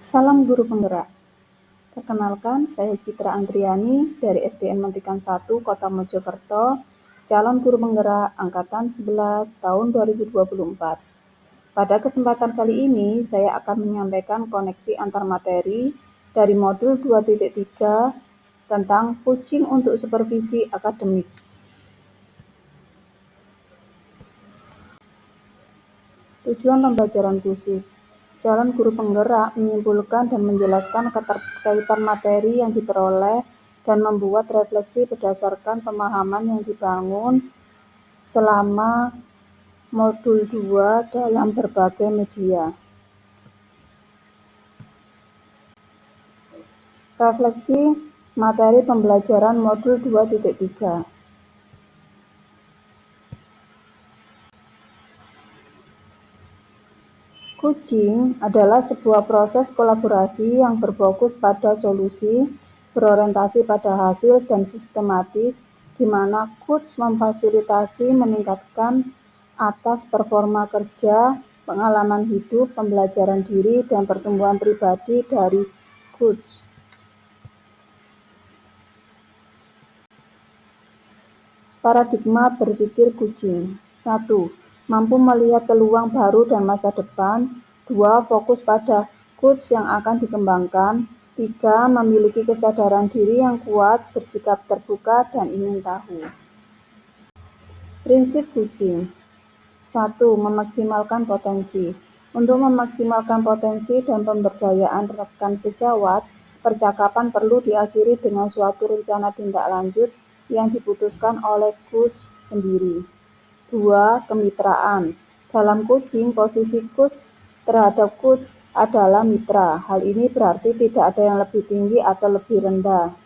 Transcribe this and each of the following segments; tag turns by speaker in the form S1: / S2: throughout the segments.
S1: Salam Guru Penggerak. Perkenalkan, saya Citra Andriani dari SDN Mentikan 1, Kota Mojokerto, calon guru penggerak angkatan 11 tahun 2024. Pada kesempatan kali ini, saya akan menyampaikan koneksi antar materi dari modul 2.3 tentang coaching untuk supervisi akademik. Tujuan pembelajaran khusus. Calon guru penggerak menyimpulkan dan menjelaskan keterkaitan materi yang diperoleh dan membuat refleksi berdasarkan pemahaman yang dibangun selama modul 2 dalam berbagai media. Refleksi materi pembelajaran modul 2.3. Coaching adalah sebuah proses kolaborasi yang berfokus pada solusi, berorientasi pada hasil, dan sistematis, di mana coach memfasilitasi meningkatkan atas performa kerja, pengalaman hidup, pembelajaran diri, dan pertumbuhan pribadi dari coach. Paradigma berpikir coaching. 1. Mampu melihat peluang baru dan masa depan. 2. Fokus pada coach yang akan dikembangkan. 3. Memiliki kesadaran diri yang kuat, bersikap terbuka, dan ingin tahu. Prinsip coaching. 1. Memaksimalkan potensi. Untuk memaksimalkan potensi dan pemberdayaan rekan sejawat, percakapan perlu diakhiri dengan suatu rencana tindak lanjut yang diputuskan oleh coach sendiri. 2. Kemitraan. Dalam coaching, posisi coach terhadap coach adalah mitra. Hal ini berarti tidak ada yang lebih tinggi atau lebih rendah.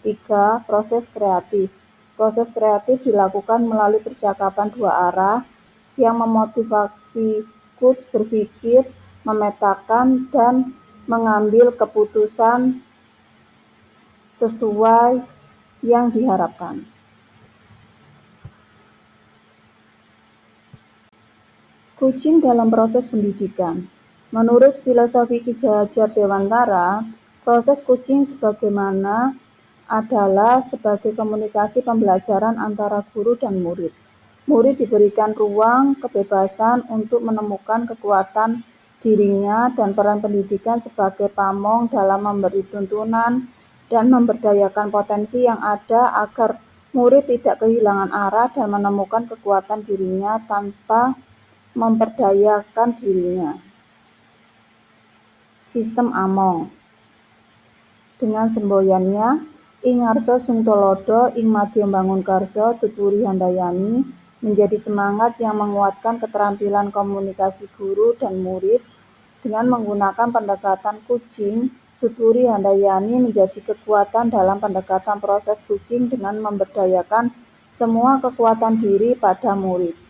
S1: 3. Proses kreatif. Proses kreatif dilakukan melalui percakapan dua arah yang memotivasi coach berpikir, memetakan, dan mengambil keputusan sesuai yang diharapkan. Coaching dalam proses pendidikan. Menurut filosofi Ki Hajar Dewantara, proses coaching sebagaimana adalah sebagai komunikasi pembelajaran antara guru dan murid. Murid diberikan ruang kebebasan untuk menemukan kekuatan dirinya dan peran pendidikan sebagai pamong dalam memberi tuntunan dan memberdayakan potensi yang ada agar murid tidak kehilangan arah dan menemukan kekuatan dirinya tanpa memperdayakan dirinya. Sistem Among. Dengan semboyannya, ing ngarsa sungtolodo, ing madya bangun karso, tuturi handayani, menjadi semangat yang menguatkan keterampilan komunikasi guru dan murid. Dengan menggunakan pendekatan coaching, tuturi handayani menjadi kekuatan dalam pendekatan proses coaching dengan memberdayakan semua kekuatan diri pada murid.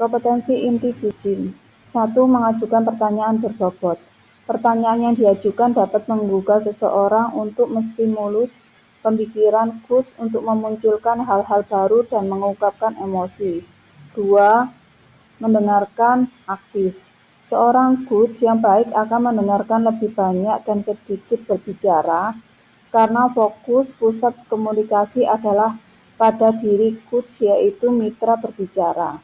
S1: Kompetensi inti coaching. 1. Mengajukan pertanyaan berbobot. Pertanyaan yang diajukan dapat menggugah seseorang untuk menstimulus pemikiran coach untuk memunculkan hal-hal baru dan mengungkapkan emosi. 2. Mendengarkan aktif. Seorang coach yang baik akan mendengarkan lebih banyak dan sedikit berbicara karena fokus pusat komunikasi adalah pada diri coach, yaitu mitra berbicara.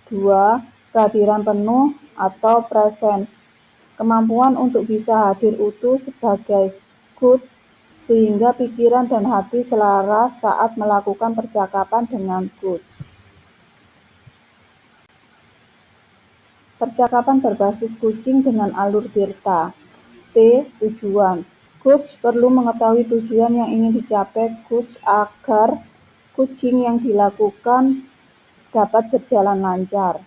S1: 2. Kehadiran penuh atau presence. Kemampuan untuk bisa hadir utuh sebagai coach sehingga pikiran dan hati selaras saat melakukan percakapan dengan coach. Percakapan berbasis coaching dengan alur Tirta. T. Tujuan. Coach perlu mengetahui tujuan yang ingin dicapai coach agar coaching yang dilakukan dapat berjalan lancar.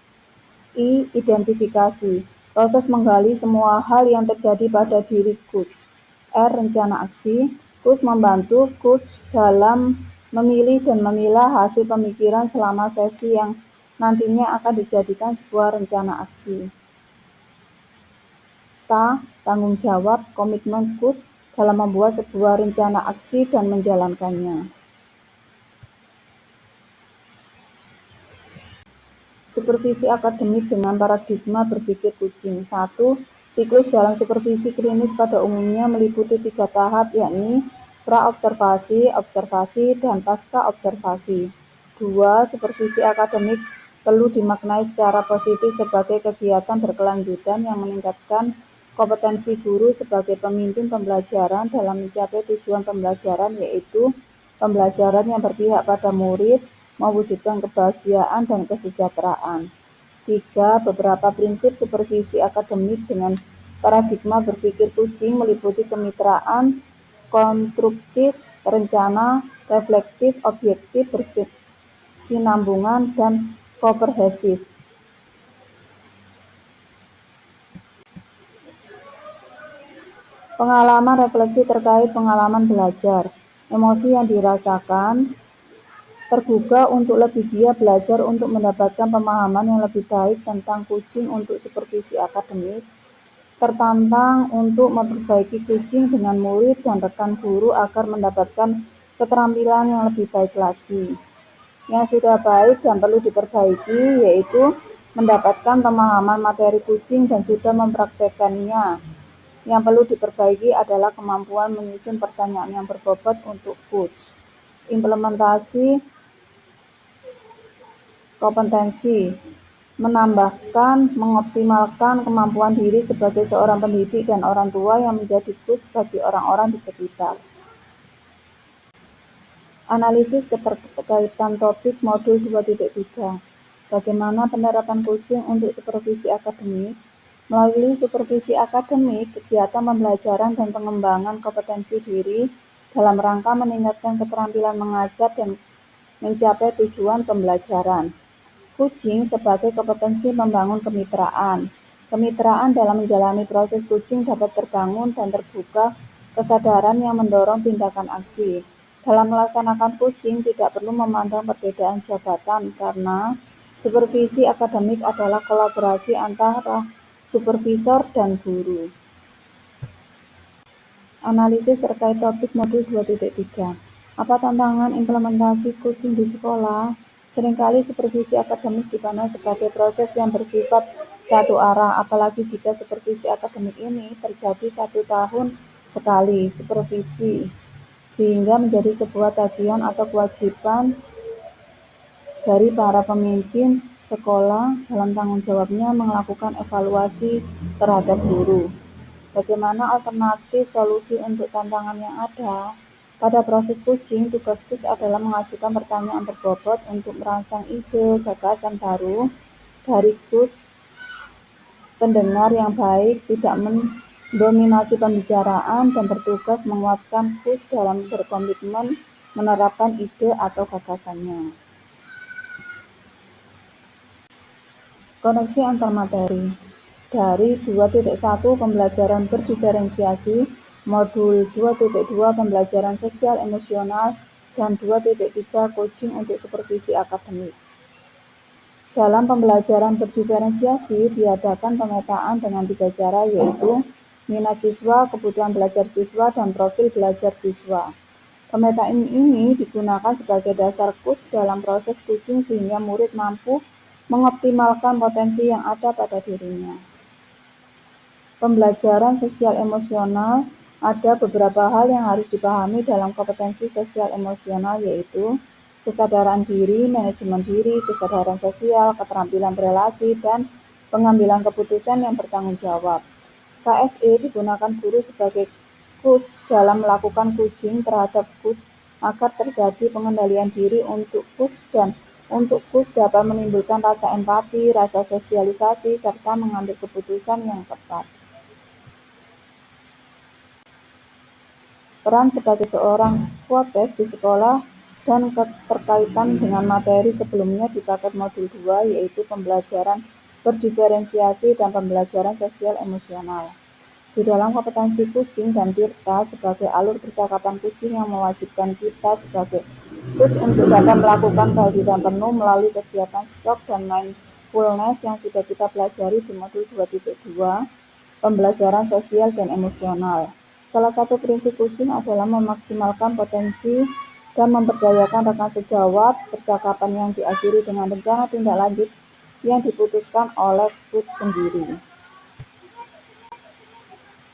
S1: I. Identifikasi. Proses menggali semua hal yang terjadi pada diri coach. R. Rencana aksi. Coach membantu coach dalam memilih dan memilah hasil pemikiran selama sesi yang nantinya akan dijadikan sebuah rencana aksi. Tanggung jawab, komitmen coach dalam membuat sebuah rencana aksi dan menjalankannya. Supervisi akademik dengan paradigma berpikir kucing. 1. Siklus dalam supervisi klinis pada umumnya meliputi 3 tahap, yakni pra-observasi, observasi, dan pasca-observasi. 2. Supervisi akademik perlu dimaknai secara positif sebagai kegiatan berkelanjutan yang meningkatkan kompetensi guru sebagai pemimpin pembelajaran dalam mencapai tujuan pembelajaran, yaitu pembelajaran yang berpihak pada murid, mewujudkan kebahagiaan dan kesejahteraan. 3. Beberapa prinsip supervisi akademik dengan paradigma berpikir kucing meliputi kemitraan, konstruktif, terencana, reflektif, objektif, berkesinambungan, dan komprehensif. Pengalaman refleksi terkait pengalaman belajar. Emosi yang dirasakan, tergugah untuk lebih giat belajar untuk mendapatkan pemahaman yang lebih baik tentang kucing untuk supervisi akademik, tertantang untuk memperbaiki kucing dengan murid dan rekan guru agar mendapatkan keterampilan yang lebih baik lagi. Yang sudah baik dan perlu diperbaiki yaitu mendapatkan pemahaman materi kucing dan sudah mempraktekkannya. Yang perlu diperbaiki adalah kemampuan menyusun pertanyaan yang berbobot untuk coach. Implementasi kompetensi, menambahkan, mengoptimalkan kemampuan diri sebagai seorang pendidik dan orang tua yang menjadi coach bagi orang-orang di sekitar. Analisis keterkaitan topik modul 2.3. Bagaimana penerapan kucing untuk supervisi akademik? Melalui supervisi akademik, kegiatan pembelajaran dan pengembangan kompetensi diri dalam rangka meningkatkan keterampilan mengajar dan mencapai tujuan pembelajaran. Kucing sebagai kompetensi membangun kemitraan. Kemitraan dalam menjalani proses kucing dapat terbangun dan terbuka kesadaran yang mendorong tindakan aksi. Dalam melaksanakan kucing tidak perlu memandang perbedaan jabatan karena supervisi akademik adalah kolaborasi antara supervisor dan guru. Analisis terkait topik modul 2.3. Apa tantangan implementasi kucing di sekolah? Seringkali supervisi akademik dipandang sebagai proses yang bersifat satu arah, apalagi jika supervisi akademik ini terjadi 1 tahun sekali supervisi, sehingga menjadi sebuah tagihan atau kewajiban dari para pemimpin sekolah dalam tanggung jawabnya melakukan evaluasi terhadap guru. Bagaimana alternatif solusi untuk tantangan yang ada? Pada proses kucing, tugas coach adalah mengajukan pertanyaan berbobot untuk merangsang ide, gagasan baru dari coach. Pendengar yang baik tidak mendominasi pembicaraan dan bertugas menguatkan coach dalam berkomitmen menerapkan ide atau gagasannya. Koneksi antar materi. Dari 2.1 pembelajaran berdiferensiasi, modul 2.2 pembelajaran sosial emosional, dan 2.3 coaching untuk supervisi akademik. Dalam pembelajaran berdiferensiasi diadakan pemetaan dengan 3 cara, yaitu minat siswa, kebutuhan belajar siswa, dan profil belajar siswa. Pemetaan ini digunakan sebagai dasar coach dalam proses coaching sehingga murid mampu mengoptimalkan potensi yang ada pada dirinya. Pembelajaran sosial emosional, ada beberapa hal yang harus dipahami dalam kompetensi sosial emosional, yaitu kesadaran diri, manajemen diri, kesadaran sosial, keterampilan berelasi, dan pengambilan keputusan yang bertanggung jawab. KSE digunakan guru sebagai coach dalam melakukan coaching terhadap coach agar terjadi pengendalian diri untuk coach dan untuk coach dapat menimbulkan rasa empati, rasa sosialisasi, serta mengambil keputusan yang tepat. Peran sebagai seorang coach di sekolah dan keterkaitan dengan materi sebelumnya di paket modul 2, yaitu pembelajaran berdiferensiasi dan pembelajaran sosial emosional. Di dalam kompetensi kucing dan Tirta sebagai alur percakapan kucing yang mewajibkan kita sebagai coach untuk dapat melakukan kehadiran penuh melalui kegiatan stroke dan mindfulness yang sudah kita pelajari di modul 2.2 pembelajaran sosial dan emosional. Salah satu prinsip kucing adalah memaksimalkan potensi dan memberdayakan rekan sejawat. Percakapan yang diakhiri dengan rencana tindak lanjut yang diputuskan oleh Coach sendiri.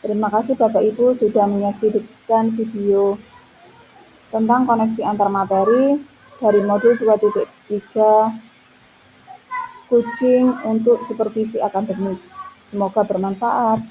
S1: Terima kasih Bapak Ibu sudah menyaksikan video tentang koneksi antar materi dari modul 2.3 Coaching untuk supervisi akademik. Semoga bermanfaat.